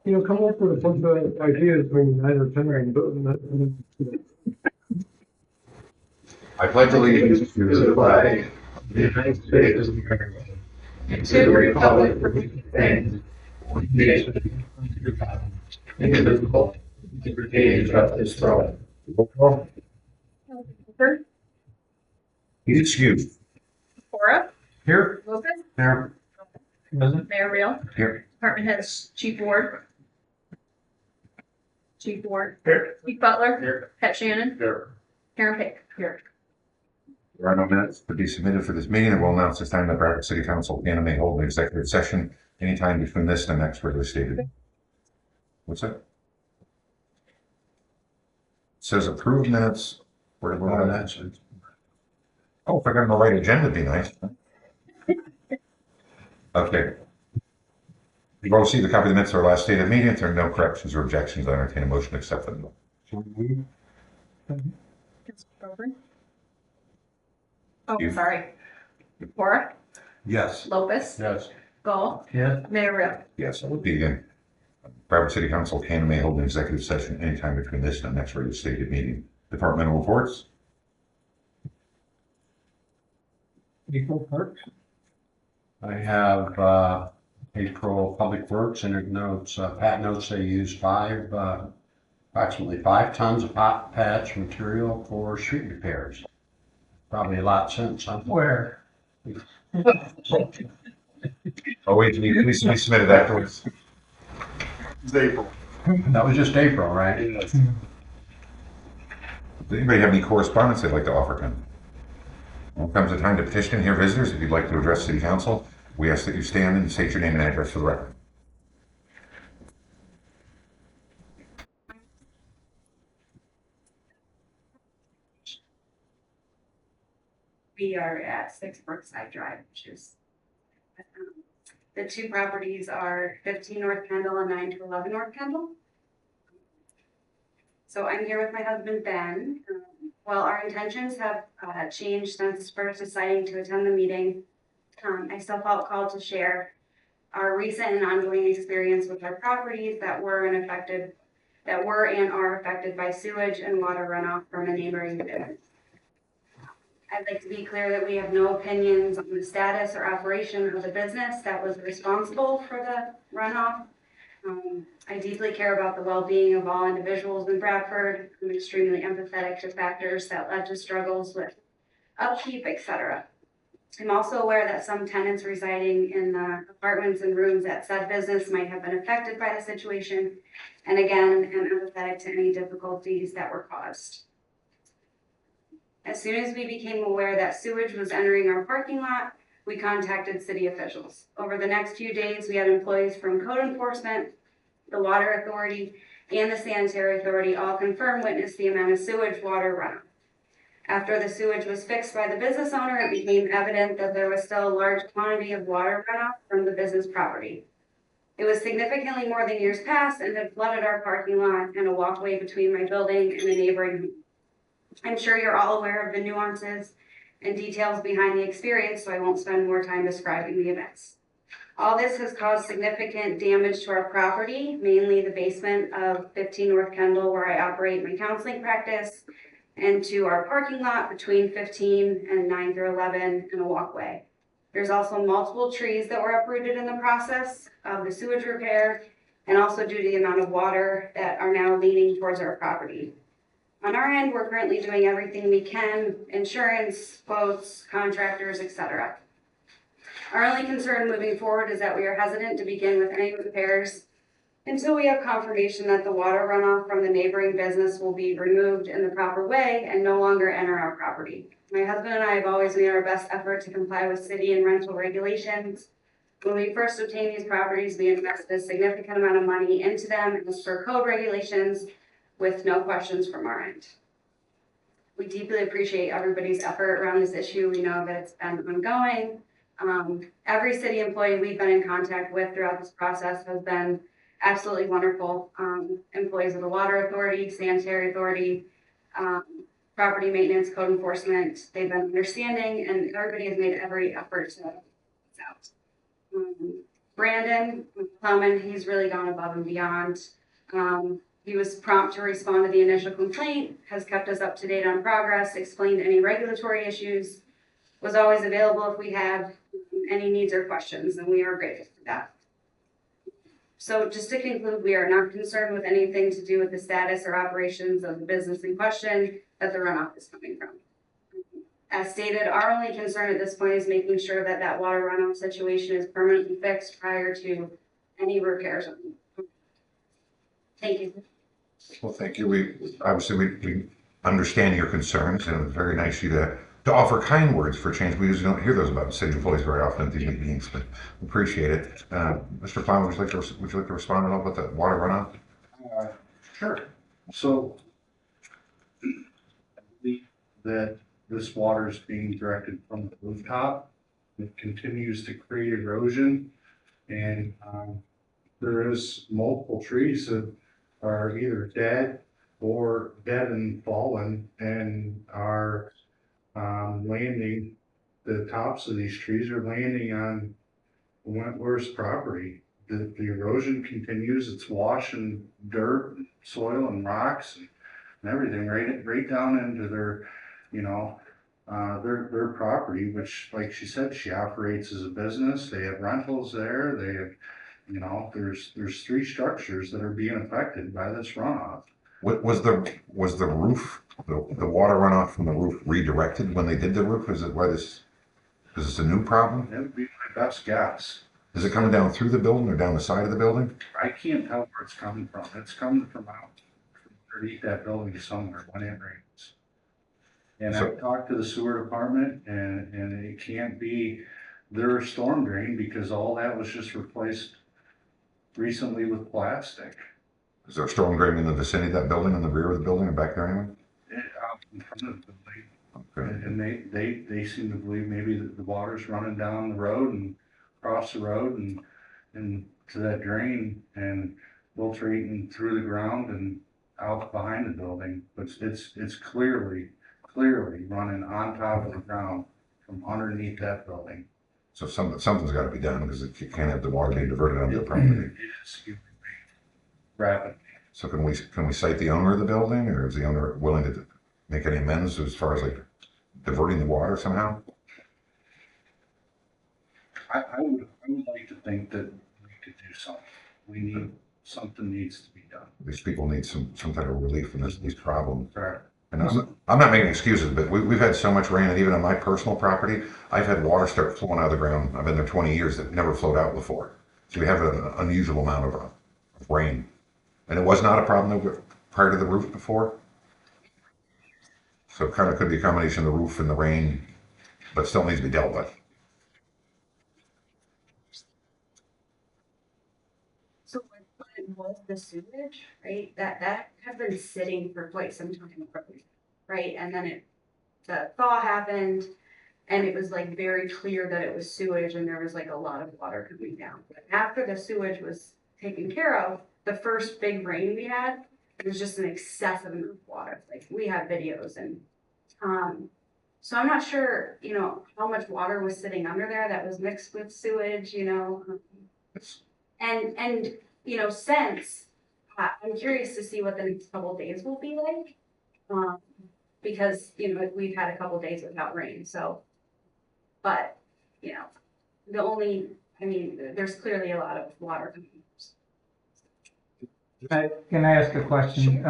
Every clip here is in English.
Come up with a bunch of ideas when you guys are trying to. I pledge allegiance to the flag of the United States of America and to the republic for which it stands, one nation, under God, indivisible, with liberty and justice for all. Roll call. Hooker, He's excused. Cora, Here. Lopez, Here. Mayor Real, Here. Department Heads, Chief Ward. Chief Ward, Here. Chief Butler, Here. Pat Shannon, Here. Karen Pick, here. There are no minutes to be submitted for this meeting. I will announce this time that Bradford City Council may hold an executive session anytime between this and the next regularly stated. What's that? It says approved minutes. Where did we have that? Oh, if I got on the right agenda, it'd be nice. Okay. You've all received a copy of the minutes of our last stated meeting. If there are no corrections or objections, I entertain a motion to accept them. Oh, You. sorry. Cora, Yes. Lopez, Yes. Gall, Yes. Mayor Real. Yes, I would be again. Bradford City Council can and may hold an executive session anytime between this and the next regularly stated meeting. Departmental reports. Equal parts. I have April Public Works and it notes, Pat notes they used approximately 5 tons of hot patch material for street repairs. Probably a lot since somewhere. Oh, wait, we submitted afterwards. It's April. That was just April, right? Does anybody have any correspondence they'd like to offer to him? When it comes the time to petition and hear visitors, if you'd like to address City Council, we ask that you stand and state your name and address for the record. We are at 6 Brookside Drive, which is, the two properties are 15 North Kendall and 9 to 11 North Kendall. So I'm here with my husband, Ben. While our intentions have changed since first deciding to attend the meeting, I still felt called to share our recent and ongoing experience with our properties that were and are affected by sewage and water runoff from a neighboring business. I'd like to be clear that we have no opinions on the status or operation of the business that was responsible for the runoff. I deeply care about the well-being of all individuals in Bradford. I'm extremely empathetic to factors that led to struggles with upkeep, etc. I'm also aware that some tenants residing in the apartments and rooms at said business might have been affected by the situation, and again, am empathetic to any difficulties that were caused. As soon as we became aware that sewage was entering our parking lot, we contacted city officials. Over the next few days, we had employees from code enforcement, the water authority, and the sanitary authority all confirm witness the amount of sewage water runoff. After the sewage was fixed by the business owner, it became evident that there was still a large quantity of water runoff from the business property. It was significantly more than years past and had flooded our parking lot and a walkway between my building and the neighboring home. I'm sure you're all aware of the nuances and details behind the experience, so I won't spend more time describing the events. All this has caused significant damage to our property, mainly the basement of 15 North Kendall, where I operate my counseling practice, and to our parking lot between 15 and 9 through 11 and a walkway. There's also multiple trees that were uprooted in the process of the sewage repair, and also due to the amount of water that are now leaning towards our property. On our end, we're currently doing everything we can, insurance, quotes, contractors, etc. Our only concern moving forward is that we are hesitant to begin with any repairs until we have confirmation that the water runoff from the neighboring business will be removed in the proper way and no longer enter our property. My husband and I have always made our best effort to comply with city and rental regulations. When we first obtained these properties, we invested a significant amount of money into them as per code regulations, with no questions from our end. We deeply appreciate everybody's effort around this issue. We know that it's been ongoing. Every city employee we've been in contact with throughout this process has been absolutely wonderful. Employees of the water authority, sanitary authority, property maintenance, code enforcement, they've been understanding, and everybody has made every effort to help us out. Brandon Plowman, he's really gone above and beyond. He was prompt to respond to the initial complaint, has kept us up to date on progress, explained any regulatory issues, was always available if we had any needs or questions, and we are grateful for that. So just to conclude, we are not concerned with anything to do with the status or operations of the business in question that the runoff is coming from. As stated, our only concern at this point is making sure that that water runoff situation is permanently fixed prior to any repairs. Thank you. Well, thank you. We understand your concerns, and it's very nice of you to offer kind words for change. We usually don't hear those about city employees very often at these meetings, but appreciate it. Mr. Plowman, would you like to respond at all about the water runoff? Sure. So, I believe that this water is being directed from the rooftop. It continues to create erosion, and there is multiple trees that are either dead and fallen and are landing. The tops of these trees are landing on Wentworth's property. The erosion continues. It's washing dirt, soil, and rocks and everything right down into their, their property. Which, like she said, she operates as a business. They have rentals there. They have, there's 3 structures that are being affected by this runoff. Was the roof, the water runoff from the roof redirected when they did the roof? Is this a new problem? That would be my best guess. Is it coming down through the building or down the side of the building? I can't tell where it's coming from. It's coming from out underneath that building somewhere when it rains. And I talked to the sewer department, and it can't be their storm drain because all that was just replaced recently with plastic. Is there a storm drain in the vicinity of that building, in the rear of the building, or back there anyway? Out in front of the building. Okay. And they seem to believe maybe that the water's running down the road and across the road and to that drain and filtrating through the ground and out behind the building. But it's clearly running on top of the ground from underneath that building. So something's got to be done because you can't have the water being diverted onto the property. It is rapidly. So can we cite the owner of the building, or is the owner willing to make any amends as far as like diverting the water somehow? I would like to think that we could do something. Something needs to be done. These people need some type of relief from these problems. Right. And I'm not making excuses, but we've had so much rain that even on my personal property, I've had water start flowing out of the ground. I've been there 20 years that never flowed out before. So we have an unusual amount of rain. And it was not a problem prior to the roof before. So it kind of could be a combination of the roof and the rain, but still needs to be dealt with. So when it was the sewage, right, that has been sitting for quite some time, right? And then the thaw happened, and it was like very clear that it was sewage, and there was like a lot of water coming down. But after the sewage was taken care of, the first big rain we had, it was just an excessive amount of water. Like, we have videos, and so I'm not sure, how much water was sitting under there that was mixed with sewage, and since I'm curious to see what the next couple of days will be like, because we've had a couple of days without rain. So, but there's clearly a lot of water coming. Can I ask a question?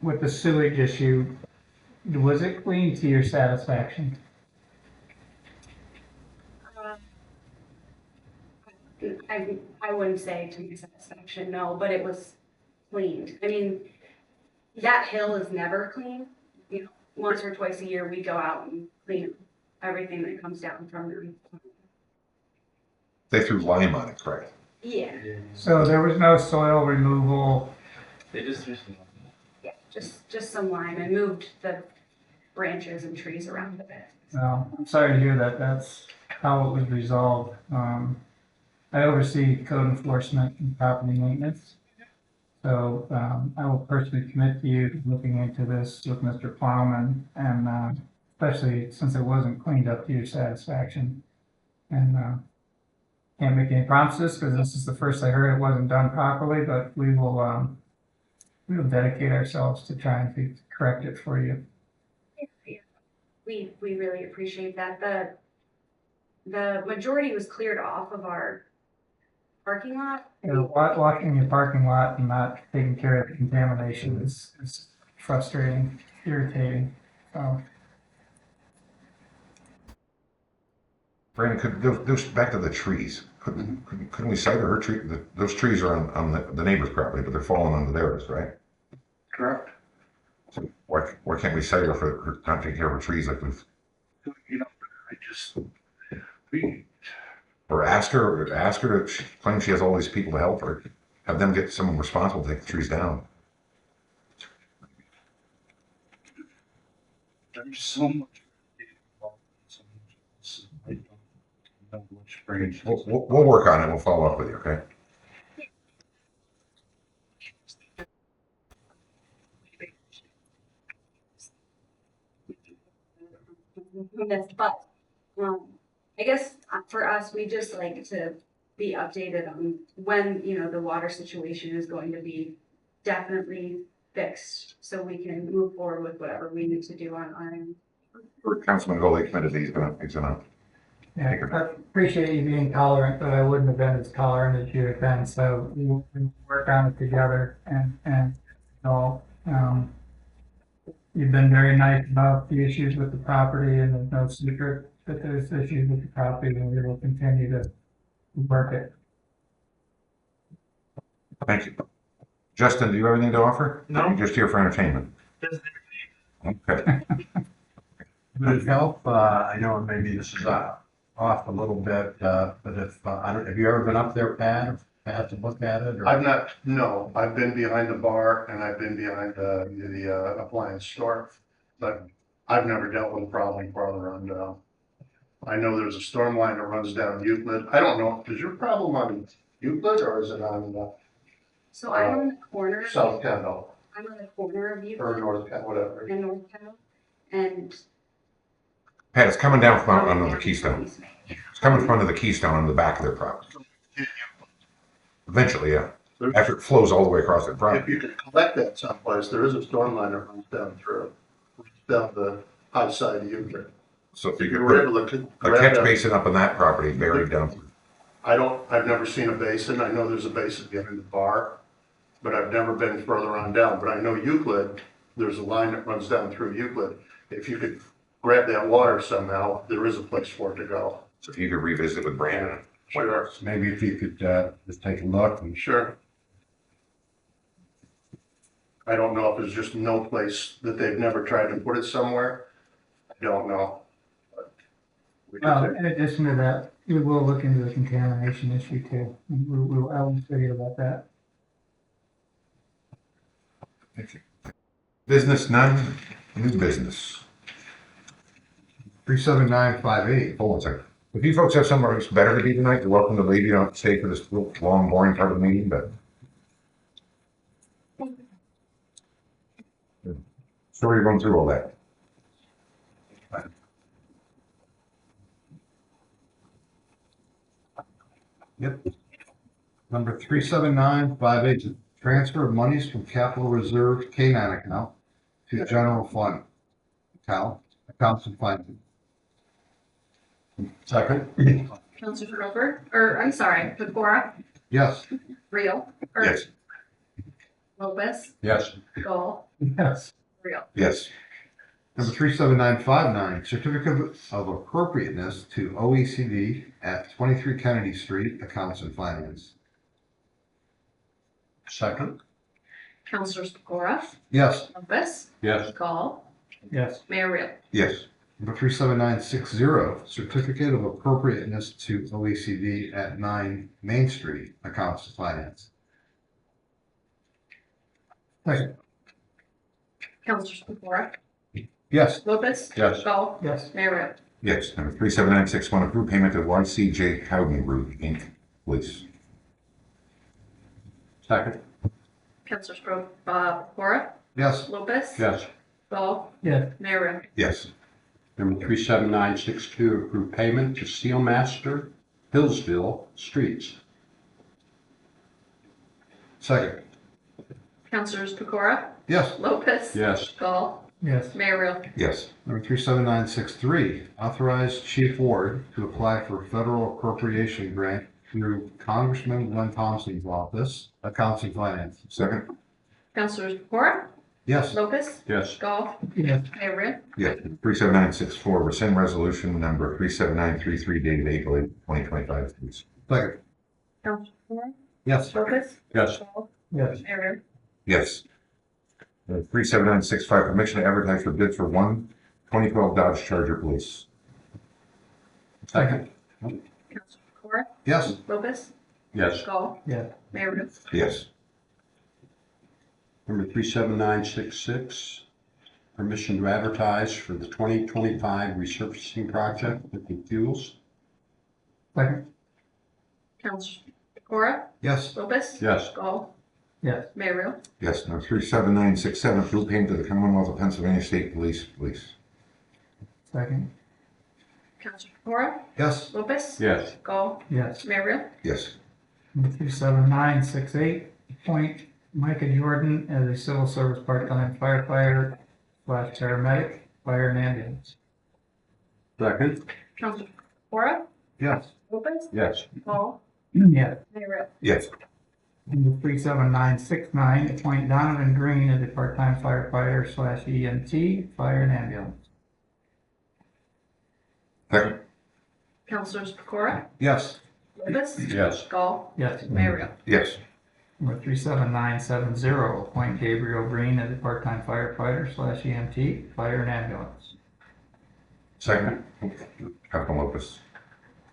With the sewage issue, was it clean to your satisfaction? I wouldn't say to my satisfaction, no, but it was cleaned. I mean, that hill is never clean. Once or twice a year we go out and clean everything that comes down from the. They threw lime on it, correct? Yeah, So there was no soil removal. yeah, just some lime, and moved the branches and trees around a bit. Well, I'm sorry to hear that. That's how it was resolved. I oversee code enforcement and property maintenance. So I will personally commit to you looking into this with Mr. Plowman, and especially since it wasn't cleaned up to your satisfaction. And can't make any promises because this is the first I heard it wasn't done properly, but we will dedicate ourselves to trying to correct it for you. We really appreciate that. The majority was cleared off of our parking lot. Walking your parking lot and not taking care of the contamination is frustrating, irritating. So, Brandon, could those back to the trees? Couldn't we cite her tree? Those trees are on the neighbor's property, but they're falling onto theirs, right? Correct. So why can't we cite her for her not taking care of her trees like we've, You know, I just, we, or ask her to she claims she has all these people to help her, have them get someone responsible to take the trees down. there's so much. I don't know which branch. We'll work on it. We'll follow up with you, okay? Yes, but, I guess for us, we just like to be updated on when, the water situation is going to be definitely fixed, so we can move forward with whatever we need to do on our end. Councilman Goley committed that he's gonna. yeah, I appreciate you being tolerant, but I wouldn't have been as tolerant as you have been. So we work on it together, and all. You've been very nice about the issues with the property, and there's no secret that there's issues with the property, and we will continue to work it. Thank you. Justin, do you have anything to offer? No. You're just here for entertainment. Okay. Would it help, I know maybe this is off a little bit, but if, have you ever been up there, Pat, to look at it? Or? I've not, no, I've been behind the bar and I've been behind the appliance store, but I've never dealt with a problem farther on down. I know there's a storm line that runs down Euclid. I don't know, is your problem on Euclid or is it on So I'm on the corner, South Kendall I'm on the corner of or Euclid North Kendall, whatever? and North Kendall, and. Pat, it's coming down from out under the Keystone. It's coming from under the Keystone on the back of their property. Eventually, yeah. After it flows all the way across their If property. you could collect that someplace, there is a storm line that runs down through, down the high side of Euclid. So if If you you could were put able to a grab catch that, basin up on that property buried down. I've never seen a basin. I know there's a basin behind the bar, but I've never been further on down. But I know Euclid, there's a line that runs down through Euclid. If you could grab that water somehow, there is a place for it to go. So if you could revisit with Brandon. Sure. Maybe if you could just take a look and Sure. I don't know if there's just no place that they've never tried to put it somewhere. I don't know. But we can Well, take- in addition to that, we will look into the contamination issue too. I will tell you about that. Business none, new business. 37958. Hold on a second. If you folks have somewhere else better to be tonight, you're welcome to leave. You don't have to stay for this little long, boring part of the meeting, but. Sorry to run through all that. Yep. Number 37958 is transfer of monies from capital reserve K9 account to general fund account, accounts and finance. second. Counselor Grover, or I'm sorry, Pecora, Yes. Real, or Yes. Lopez, Yes, Gall, Yes. Real. Yes. Number 37959, certificate of appropriateness to OECD at 23 Kennedy Street, accounts and finance. second. Counselors Pecora, Yes. Lopez, Yes, Gall, Yes. Mayor Real. Yes. Number 37960, certificate of appropriateness to OECD at 9 Main Street, accounts and finance. Second. Counselors Pecora, Yes. Lopez, Yes. Gall, Yes. Mayor Real. Yes. Number 37961, approve payment to YCJ Howden Group, Inc., please. second. Counselors Pecora, Yes. Lopez, Yes. Gall, Yes. Mayor Real. Yes. Number 37962, approve payment to Steelmaster Hillsville streets. Second. Councilors Pecora, Yes. Lopez. Yes. Gall, Yes. Mayor Real. Yes. Number 37963, authorize Chief Ward to apply for federal appropriation grant through Congressman Glenn Thompson's office, Accounts and Finance. Second. Councilors Pecora, Yes. Lopez. Yes. Gall, Yes. Mayor Real. Yes. 37964, rescind resolution number 37933 dated April 8th, 2025, please. Second. Councilors Pecora, Yes. Lopez. Yes. Gall, Yes. Mayor Real. Yes. 37965, permission to advertise for bids for one 2012 Dodge Charger Police. Second. Councilors Pecora, Yes. Lopez. Yes. Gall, Yes. Mayor Real. Yes. Number 37966, permission to advertise for the 2025 resurfacing project with the fuels. Second. Councilors Pecora, Yes. Lopez. Yes. Gall, Yes. Mayor Real. Yes. Number 37967, approve payment to the Commonwealth of Pennsylvania State Police. Second. Councilors Pecora, Yes. Lopez. Yes. Gall, Yes. Mayor Real. Yes. Number 37968, appoint Micah Jordan as a civil service part-time firefighter / paramedic, fire and ambulance. Second. Councilors Pecora, Yes. Lopez. Yes. Gall, Yes. Mayor Real. Yes. Number 37969, appoint Donovan Green as a part-time firefighter / EMT, fire and ambulance. Second. Councilors Pecora, Yes. Lopez. Yes. Gall, Yes. Mayor Real. Yes. Number 37970, appoint Gabriel Green as a part-time firefighter / EMT, fire and ambulance. Second. Councilman Lopez.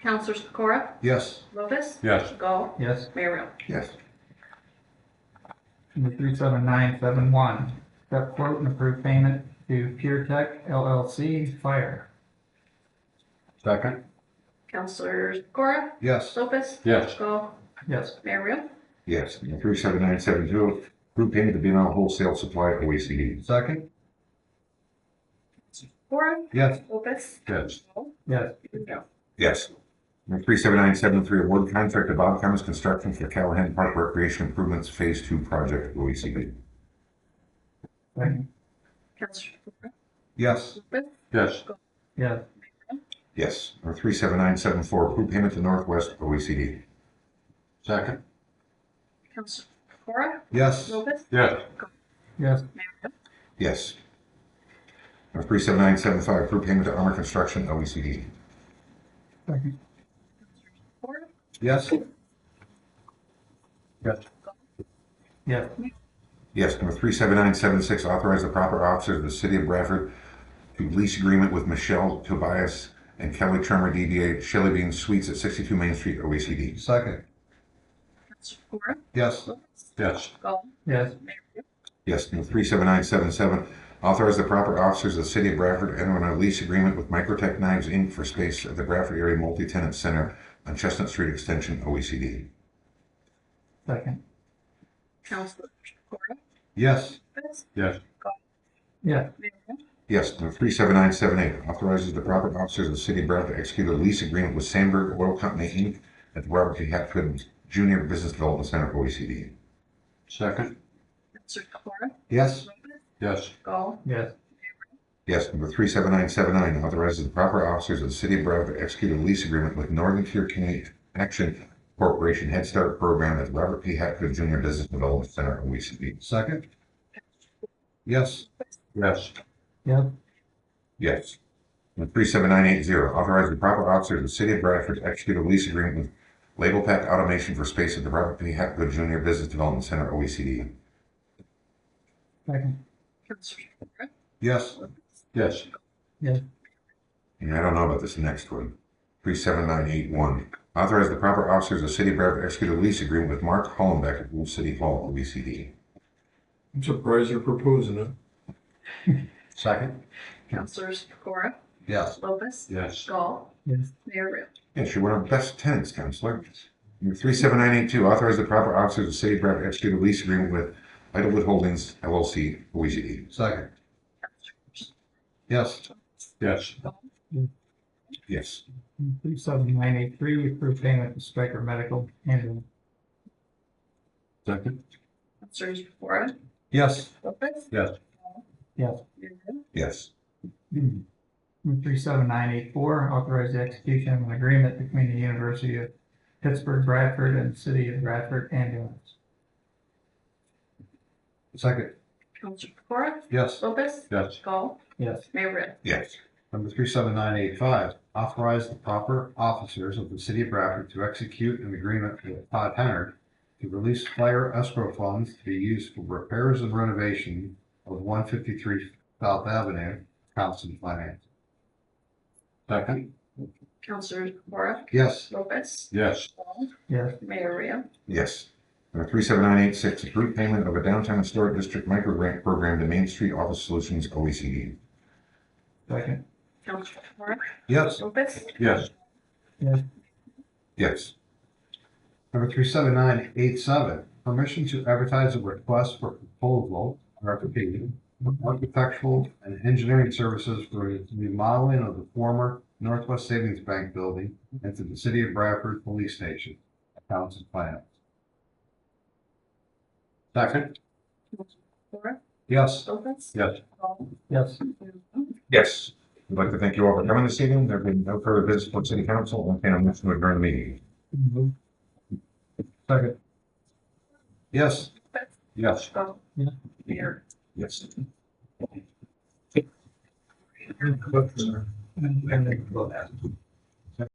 Councilors Pecora, Yes. Lopez. Yes. Gall, Yes. Mayor Real. Yes. Number 37971, accept quote and approve payment to Pure Tech LLC, fire. Second. Councilors Pecora, Yes. Lopez. Yes. Gall, Yes. Mayor Real. Yes. Number 37972, approve payment to B&L Wholesale Supply OECD. Second. Pecora, Yes. Lopez. Yes. Gall, Yes. Mayor Real. Yes. Number 37973, award contract to Bob Cummins Construction for Callahan Park Recreation Improvements Phase 2 Project, OECD. Second. Councilors Pecora, Yes. Lopez. Yes. Yes. Yes. Number 37974, approve payment to Northwest OECD. Second. Councilors Pecora, Yes. Lopez. Yes. Yes. Mayor Real. Yes. Number 37975, approve payment to Armor Construction, OECD. Second. Pecora, Yes. Yes. Yes. Yes. Number 37976, authorize the proper officers of the City of Bradford to lease agreement with Michelle Tobias and Kelly Tremor DBA Shelley Bean Suites at 62 Main Street, OECD. Second. Councilors Pecora, Yes. Lopez. Yes. Gall, Yes. Mayor Real. Yes. Number 37977, authorize the proper officers of the City of Bradford enter on a lease agreement with Microtech Knives Inc. for space at the Bradford Area Multi-Tenant Center on Chestnut Street Extension, OECD. Second. Councilors Pecora, Yes. Lopez. Yes. Yes. Mayor Real. Yes. Number 37978, authorizes the proper officers of the City of Bradford to execute a lease agreement with Sandberg Oil Company Inc. at the Robert T. Hatfield Junior Business Development Center, OECD. Second. Councilors Pecora, Yes. Lopez. Yes. Gall, Yes. Yes. Number 37979, authorizes the proper officers of the City of Bradford to execute a lease agreement with Northern Tier Community Action Corporation Head Start Program at the Robert P. Hatfield Junior Business Development Center, OECD. Second. Yes. Yes. Yes. Yes. Number 37980, authorize the proper officers of the City of Bradford to execute a lease agreement with Label Pack Automation for space at the Robert P. Hatfield Junior Business Development Center, OECD. Second. Councilors Pecora, Yes. Yes. And I don't know about this next one. 37981, authorize the proper officers of the City of Bradford to execute a lease agreement with Mark Hollenbeck at Wolf City Hall, OECD. I'm surprised you're proposing it. Second. Councilors Pecora, Yes. Lopez. Yes. Gall, Yes. Mayor Real. Yes, you're one of our best tenants, Counselor. Number 37982, authorize the proper officers of the City of Bradford to execute a lease agreement with Idlewood Holdings LLC, OECD. Second. Councilors Yes. Yes. Gall, Yes. 37983, approve payment to Stryker Medical Ambulance. Second. Counselor Cora, Yes. Lopez. Yes. Yes. Mayor, Yes. 37984, authorize the execution of an agreement between the University of Pittsburgh Bradford and the City of Bradford Ambulance. Second. Counselor Cora, Yes. Lopez. Yes. Gall, Yes. Mayor Real. Yes. Number 37985, authorize the proper officers of the city of Bradford to execute an agreement with Todd Henner to release fire escrow funds to be used for repairs and renovation of 153 South Avenue, Council Finance. Second. Counselor Cora, Yes. Lopez. Yes. Gall, Yes. Mayor Real. Yes. Number 37986, approve payment of a downtown historic district micro grant program to Main Street Office Solutions, OECD. Second. Counselor Cora, Yes. Lopez. Yes. Yes. Number 37987, permission to advertise a request for proposal, RFP, for architectural and engineering services for remodeling of the former Northwest Savings Bank building into the City of Bradford Police Station, Accounts and Finance. Second. Counselor Cora, Yes. Lopez. Yes. Gall, Yes. Mayor Real. Yes. We'd like to thank you all for coming this evening. There have been no further business for city council. And I'm going to adjourn the meeting. Second. Yes. Yes. Gall, Yeah. Mayor. Yes. And then vote.